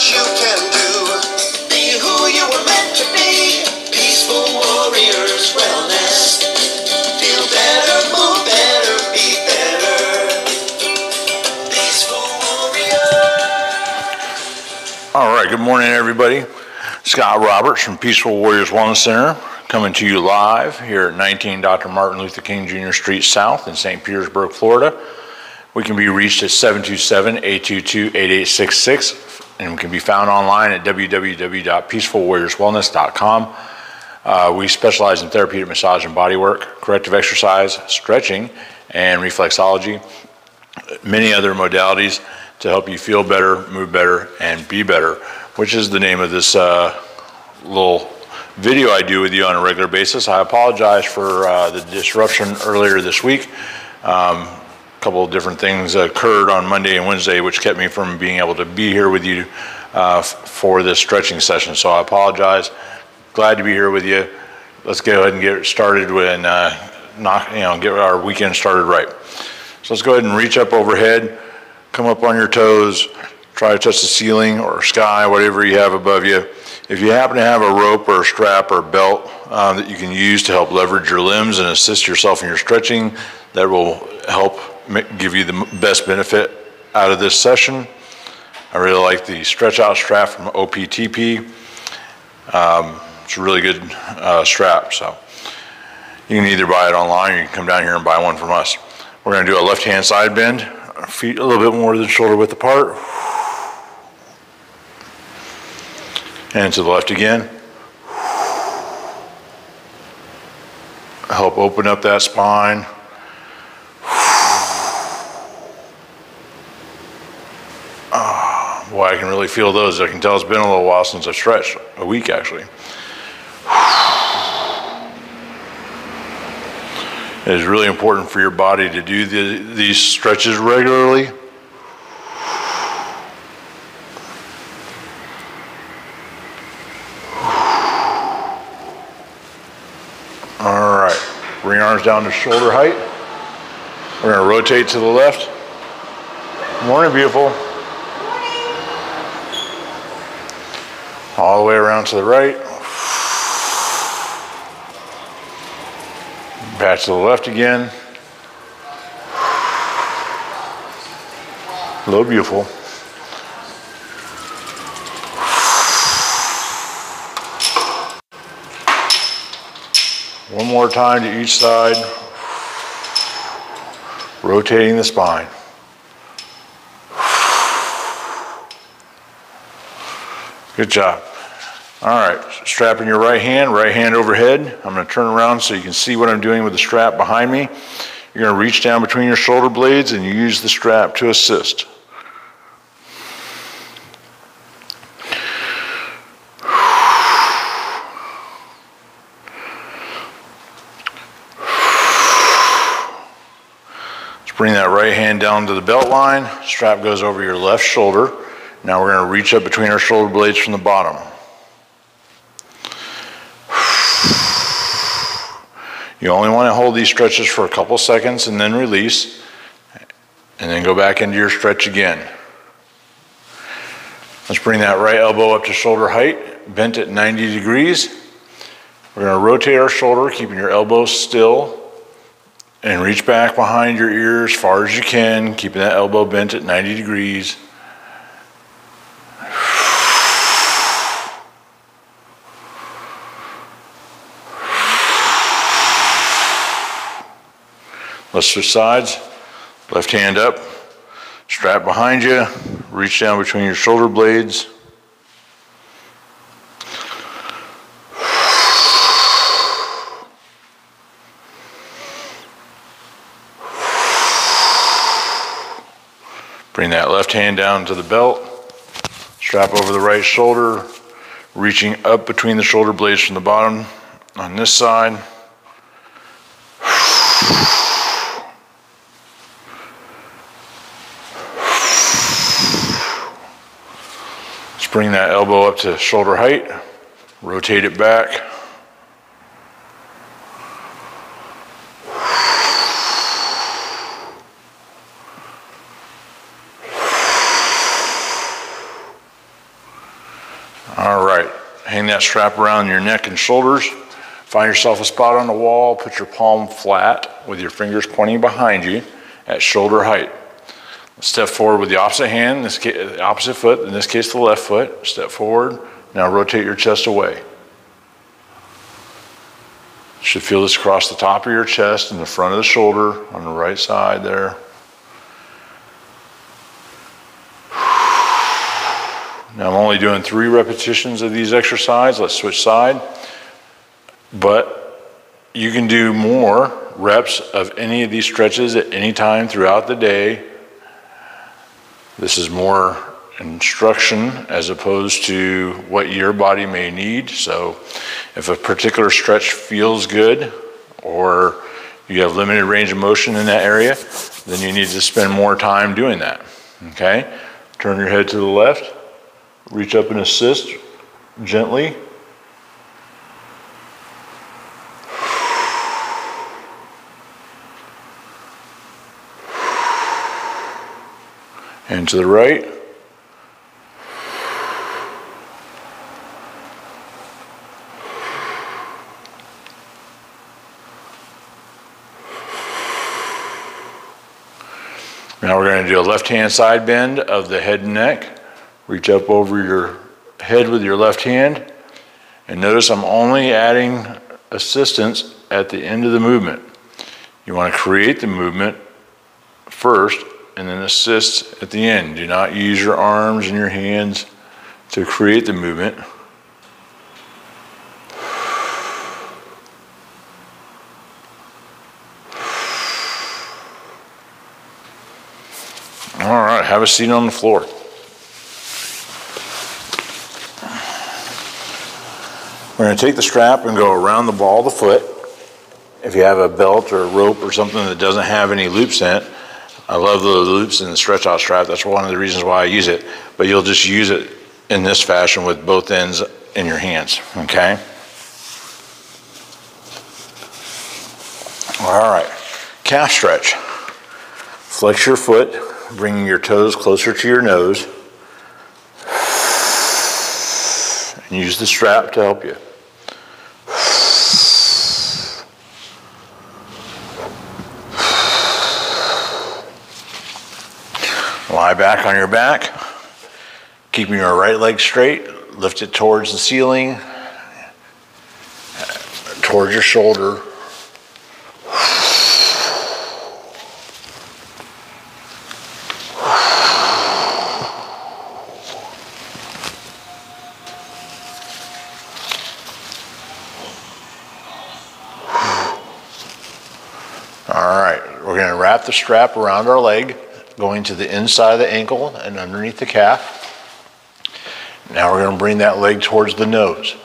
you can do. Be who you were meant to be. Peaceful Warriors Wellness. Feel better, move better, be better. Peaceful Warrior. All right, good morning, everybody. Scott Roberts from Peaceful Warriors Wellness Center coming to you live here at 19 Dr. Martin Luther King Jr. Street South in St. Petersburg, Florida. We can be reached at 727-822-8866, and we can be found online at www.peacefulwarriorswellness.com. We specialize in therapeutic massage and bodywork, corrective exercise, stretching, and reflexology, many other modalities to help you feel better, move better, and be better, which is the name of this little video I do with you on a regular basis. I apologize for the disruption earlier this week. A couple of different things occurred on Monday and Wednesday which kept me from being able to be here with you for this stretching session. So I apologize. Glad to be here with you. Let's go ahead and get started and get our weekend started right. So let's go ahead and reach up overhead, come up on your toes, try to touch the ceiling or sky, whatever you have above you. If you happen to have a rope or a strap or a belt that you can use to help leverage your limbs and assist yourself in your stretching, that will help give you the best benefit out of this session. I really like the stretch out strap from OPTP. It's a really good strap, so you can either buy it online or you can come down here and buy one from us. We're going to do a left hand side bend, our feet a little bit more than shoulder width apart. And to the left again. Help open up that spine. Boy, I can really feel those. I can tell it's been a little while since I've stretched, a week actually. It is really important for your body to do these stretches regularly. All right, bring your arms down to shoulder height. We're going to rotate to the left. Morning, beautiful. All the way around to the right. Back to the left again. Hello, beautiful. One more time to each side. Rotating the spine. Good job. All right, strapping your right hand overhead. I'm going to turn around so you can see what I'm doing with the strap behind me. You're going to reach down between your shoulder blades and you use the strap to assist. Let's bring that right hand down to the belt line. Strap goes over your left shoulder. Now we're going to reach up between our shoulder blades from the bottom. You only want to hold these stretches for a couple seconds and then release, and then go back into your stretch again. Let's bring that right elbow up to shoulder height, bent at 90 degrees. We're going to rotate our shoulder, keeping your elbows still, and reach back behind your ear as far as you can, keeping that elbow bent at 90 degrees. Let's switch sides. Left hand up, strap behind you, reach down between your shoulder blades. Bring that left hand down to the belt, strap over the right shoulder, reaching up between the shoulder blades from the bottom on this side. Bring that elbow up to shoulder height, rotate it back. Hang that strap around your neck and shoulders. Find yourself a spot on the wall. Put your palm flat with your fingers pointing behind you at shoulder height. Step forward with the opposite hand, in this case, the opposite foot, in this case the left foot. Step forward. Now rotate your chest away. You should feel this across the top of your chest and the front of the shoulder on the right side there. Now I'm only doing 3 repetitions of these exercises. Let's switch side. But you can do more reps of any of these stretches at any time throughout the day. This is more instruction as opposed to what your body may need. So if a particular stretch feels good or you have limited range of motion in that area, then you need to spend more time doing that. Okay? Turn your head to the left, reach up and assist gently. And to the right. Now we're going to do a left-hand side bend of the head and neck. Reach up over your head with your left hand. And notice I'm only adding assistance at the end of the movement. You want to create the movement first and then assist at the end. Do not use your arms and your hands to create the movement. All right, have a seat on the floor. We're going to take the strap and go around the ball of the foot. If you have a belt or a rope or something that doesn't have any loops in it, I love the loops in the stretch out strap. That's one of the reasons why I use it. But you'll just use it in this fashion with both ends in your hands, okay? All right, calf stretch. Flex your foot, bringing your toes closer to your nose. And use the strap to help you. Lie back on your back, keeping your right leg straight, lift it towards the ceiling, towards your shoulder. All right, we're going to wrap the strap around our leg, going to the inside of the ankle and underneath the calf. Now we're going to bring that leg towards the nose.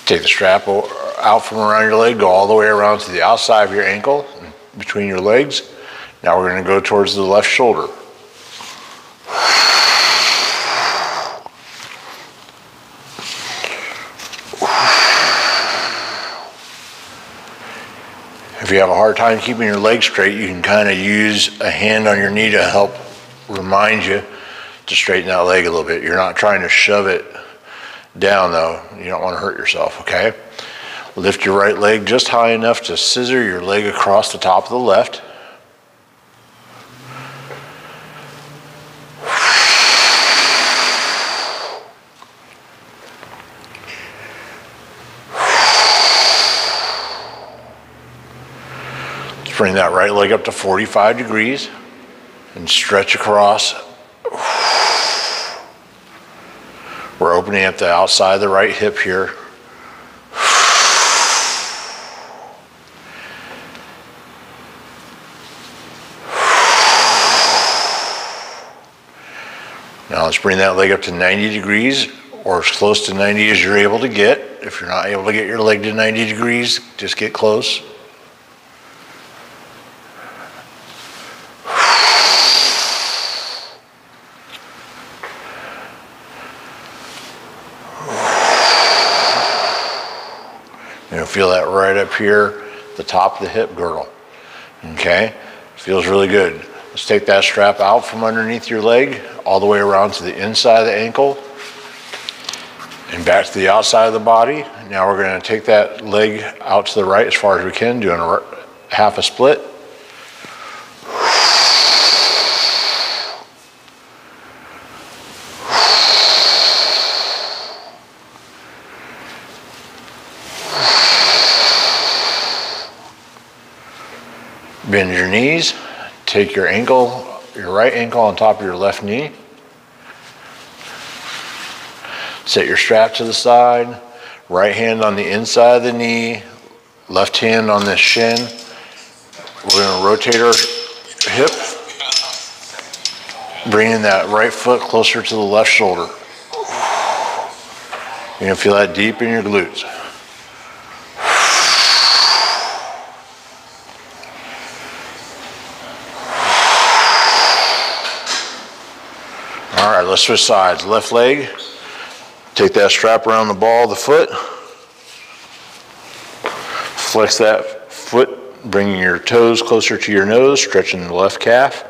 Take the strap out from around your leg, go all the way around to the outside of your ankle, between your legs. Now we're going to go towards the left shoulder. If you have a hard time keeping your legs straight, you can kind of use a hand on your knee to help remind you to straighten that leg a little bit. You're not trying to shove it down though. You don't want to hurt yourself, okay? Lift your right leg just high enough to scissor your leg across the top of the left. Bring that right leg up to 45 degrees and stretch across. We're opening up the outside of the right hip here. Now let's bring that leg up to 90 degrees or as close to 90 as you're able to get. If you're not able to get your leg to 90 degrees, just get close. can feel that right up here, the top of the hip girdle. Okay, feels really good. Let's take that strap out from underneath your leg, all the way around to the inside of the ankle, and back to the outside of the body. Now we're going to take that leg out to the right as far as we can, doing a half a split. Bend your knees, take your ankle, your right ankle on top of your left knee. Set your strap to the side, right hand on the inside of the knee, left hand on the shin. We're going to rotate our hip, bringing that right foot closer to the left shoulder. You're going to feel that deep in your glutes. All right, let's switch sides. Left leg, take that strap around the ball of the foot. Flex that foot, bringing your toes closer to your nose, stretching the left calf.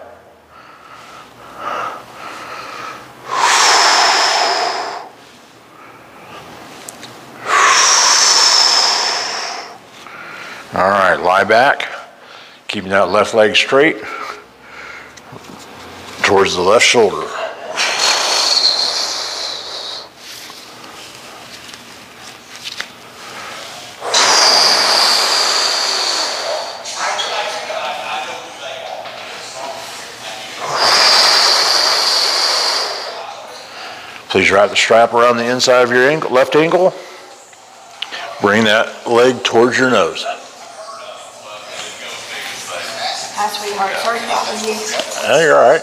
All right, lie back, keeping that left leg straight towards the left shoulder. Please wrap the strap around the inside of your ankle, left ankle. Bring that leg towards your nose. Hi, sweetheart. Sorry to bother you. Yeah, you're all right.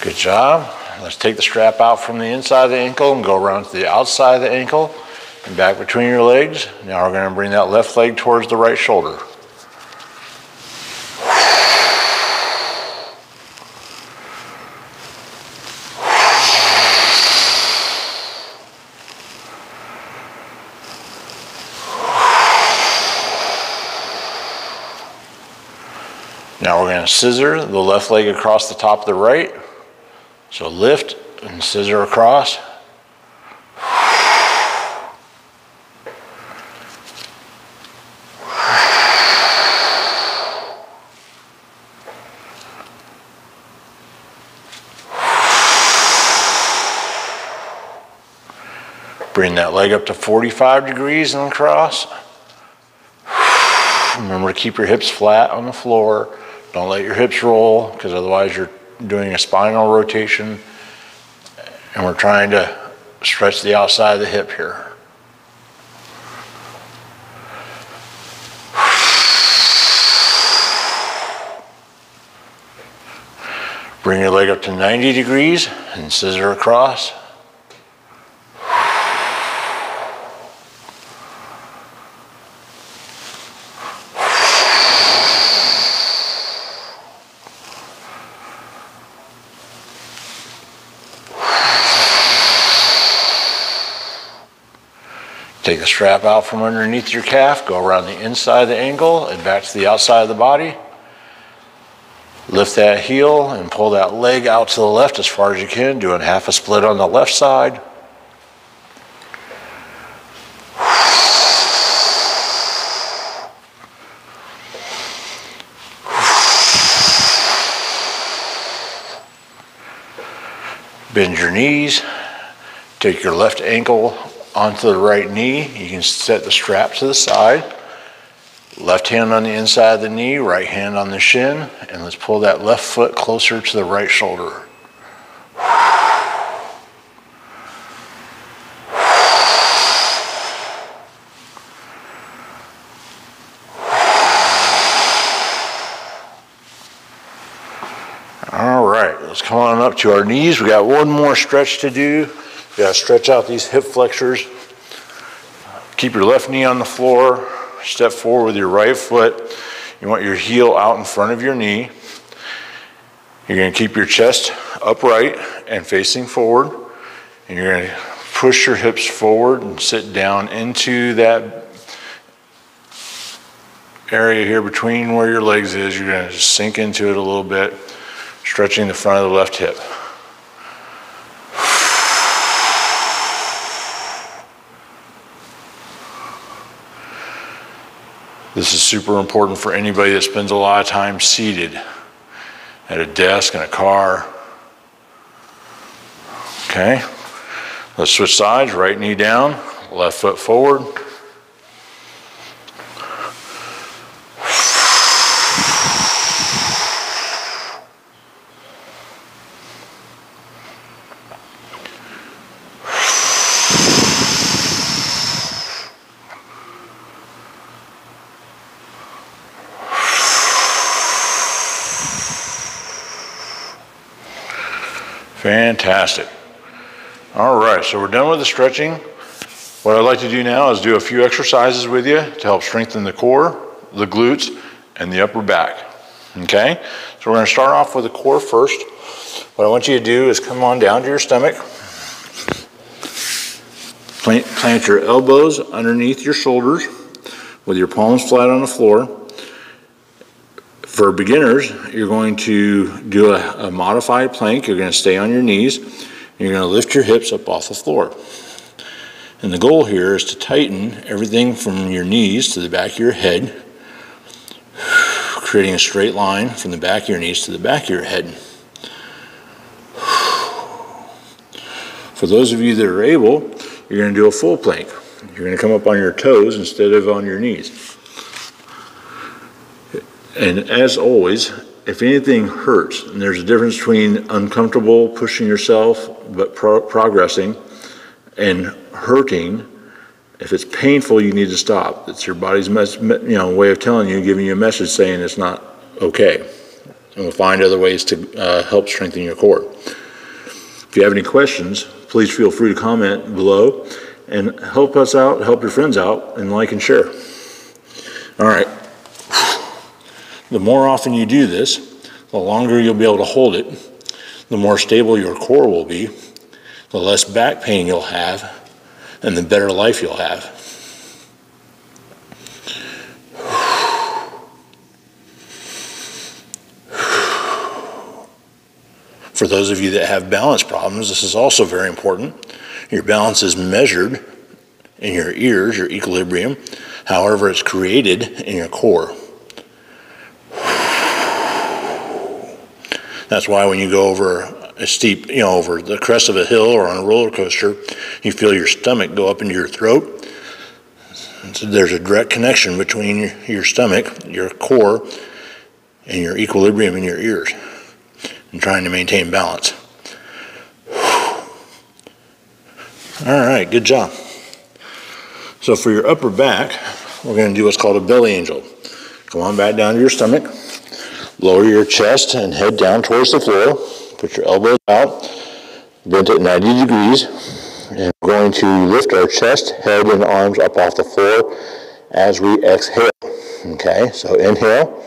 Good job. Let's take the strap out from the inside of the ankle and go around to the outside of the ankle and back between your legs. Now we're going to bring that left leg towards the right shoulder. Now we're going to scissor the left leg across the top of the right. So lift and scissor across. Bring that leg up to 45 degrees and across. Remember to keep your hips flat on the floor. Don't let your hips roll, because otherwise you're doing a spinal rotation, and we're trying to stretch the outside of the hip here. Bring your leg up to 90 degrees and scissor across. Take the strap out from underneath your calf, go around the inside of the ankle and back to the outside of the body. Lift that heel and pull that leg out to the left as far as you can, doing half a split on the left side. Bend your knees, take your left ankle onto the right knee. You can set the strap to the side. Left hand on the inside of the knee, right hand on the shin, and let's pull that left foot closer to the right shoulder. All right, let's come on up to our knees. We got one more stretch to do. You gotta stretch out these hip flexors. Keep your left knee on the floor. Step forward with your right foot. You want your heel out in front of your knee. Bring that leg up to 90 degrees You're going to keep your chest upright and facing forward, and you're going to push your hips forward and sit down into that area here between where your legs is. You're going to just sink into it a little bit, stretching the front of the left hip. This is super important for anybody that spends a lot of time seated at a desk, in a car. Okay, let's switch sides. Right knee down, left foot forward. Fantastic. All right, so we're done with the stretching. What I'd like to do now is do a few exercises with you to help strengthen the core, the glutes, and the upper back. Okay, so we're going to start off with the core first. What I want you to do is come on down to your stomach. Plant your elbows underneath your shoulders with your palms flat on the floor. For beginners, you're going to do a modified plank. You're going to stay on your knees, and you're going to lift your hips up off the floor. And the goal here is to tighten everything from your knees to the back of your head, creating a straight line from the back of your knees to the back of your head. For those of you that are able, you're going to do a full plank. You're going to come up on your toes instead of on your knees. And as always, if anything hurts, and there's a difference between uncomfortable, pushing yourself, but progressing, and hurting. If it's painful, you need to stop. It's your body's way of telling you, giving you a message saying it's not okay. And we'll find other ways to help strengthen your core. If you have any questions, please feel free to comment below and help us out, help your friends out, and like and share. All right. The more often you do this, the longer you'll be able to hold it, the more stable your core will be, the less back pain you'll have, and the better life you'll have. For those of you that have balance problems, this is also very important. Your balance is measured in your ears, your equilibrium. However, it's created in your core. That's why when you go over a steep, over the crest of a hill or on a roller coaster, you feel your stomach go up into your throat. So there's a direct connection between your stomach, your core, and your equilibrium in your ears, and trying to maintain balance. All right, good job. So for your upper back, we're going to do what's called a belly angel. Come on back down to your stomach. Lower your chest and head down towards the floor. Put your elbows out, bent at 90 degrees. And we're going to lift our chest, head, and arms up off the floor as we exhale. Okay, so inhale.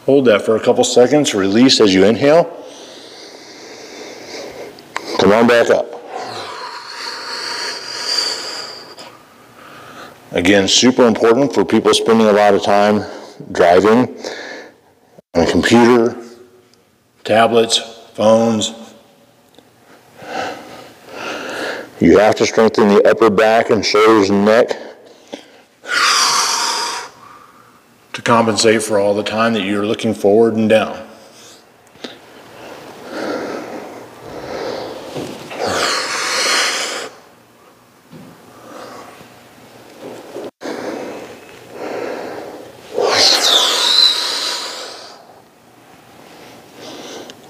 Hold that for a couple seconds. Release as you inhale. Come on back up. Again, super important for people spending a lot of time driving on a computer, tablets, phones. You have to strengthen the upper back and shoulders and neck to compensate for all the time that you're looking forward and down.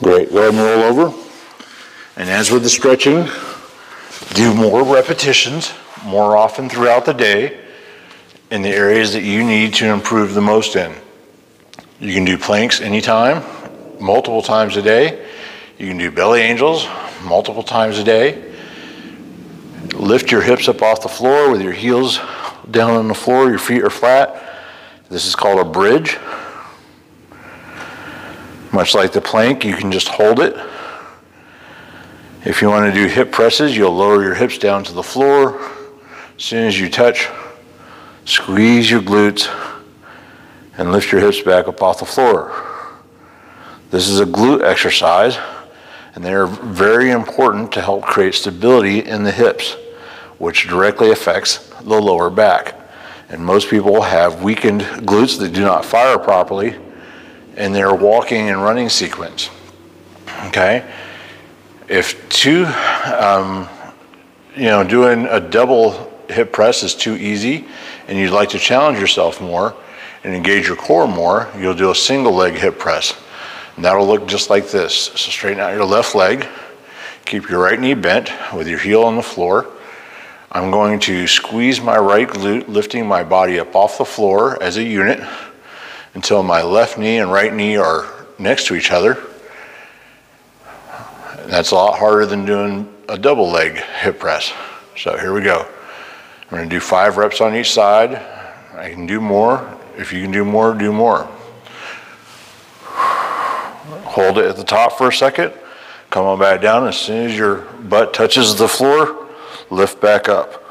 Great, go ahead and roll over. And as with the stretching, do more repetitions more often throughout the day in the areas that you need to improve the most in. You can do planks anytime, multiple times a day. You can do belly angels multiple times a day. Lift your hips up off the floor with your heels down on the floor, your feet are flat, This is called a bridge. Much like the plank, you can just hold it. If you want to do hip presses, you'll lower your hips down to the floor. As soon as you touch, squeeze your glutes and lift your hips back up off the floor. This is a glute exercise, and they are very important to help create stability in the hips, which directly affects the lower back. And most people have weakened glutes that do not fire properly in their walking and running sequence. Okay? If doing a double hip press is too easy and you'd like to challenge yourself more and engage your core more, you'll do a single leg hip press. And that'll look just like this. So straighten out your left leg, keep your right knee bent with your heel on the floor. I'm going to squeeze my right glute, lifting my body up off the floor as a unit until my left knee and right knee are next to each other. That's a lot harder than doing a double leg hip press. So here we go. I'm going to do 5 reps on each side. I can do more. If you can do more, do more. Hold it at the top for a second. Come on back down. As soon as your butt touches the floor, lift back up.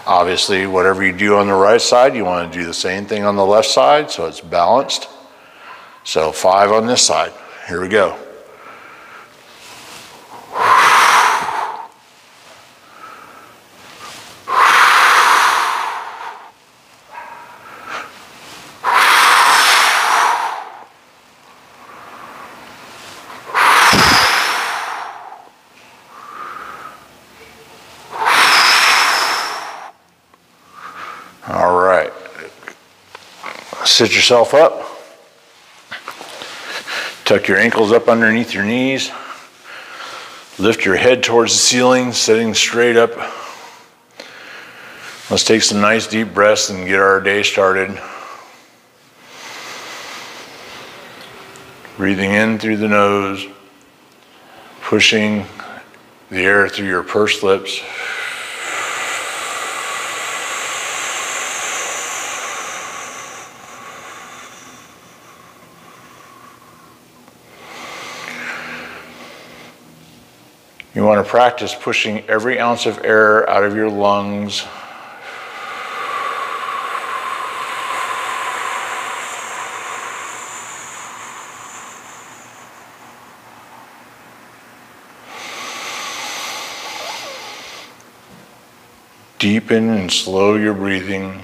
Obviously, whatever you do on the right side, you want to do the same thing on the left side so it's balanced. So 5 on this side. Here we go. All right, sit yourself up, tuck your ankles up underneath your knees, lift your head towards the ceiling, sitting straight up. Let's take some nice deep breaths and get our day started. Breathing in through the nose, pushing the air through your pursed lips. You want to practice pushing every ounce of air out of your lungs. Deepen and slow your breathing.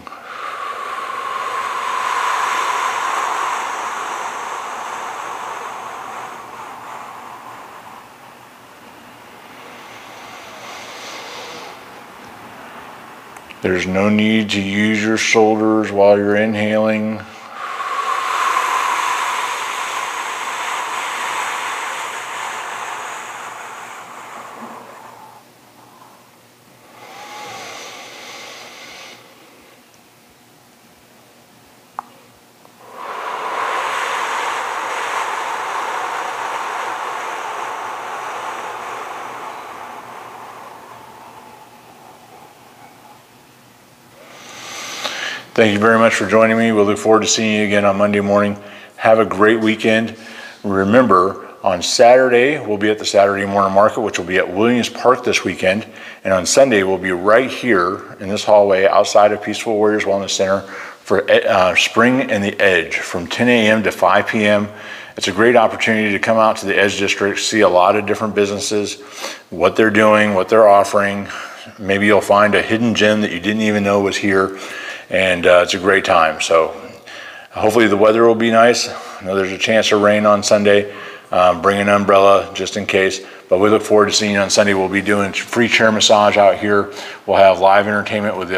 There's no need to use your shoulders while you're inhaling. Thank you very much for joining me. We'll look forward to seeing you again on Monday morning. Have a great weekend. Remember, on Saturday, we'll be at the Saturday Morning Market, which will be at Williams Park this weekend. And on Sunday, we'll be right here in this hallway outside of Peaceful Warriors Wellness Center for Spring and the Edge from 10 a.m. to 5 p.m. It's a great opportunity to come out to the Edge District, see a lot of different businesses, what they're doing, what they're offering. Maybe you'll find a hidden gem that you didn't even know was here. And it's a great time. So hopefully the weather will be nice. I know there's a chance of rain on Sunday. Bring an umbrella just in case. But we look forward to seeing you on Sunday. We'll be doing free chair massage out here. We'll have live entertainment with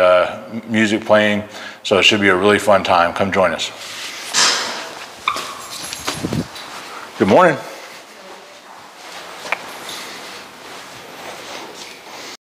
music playing. So it should be a really fun time. Come join us. Good morning.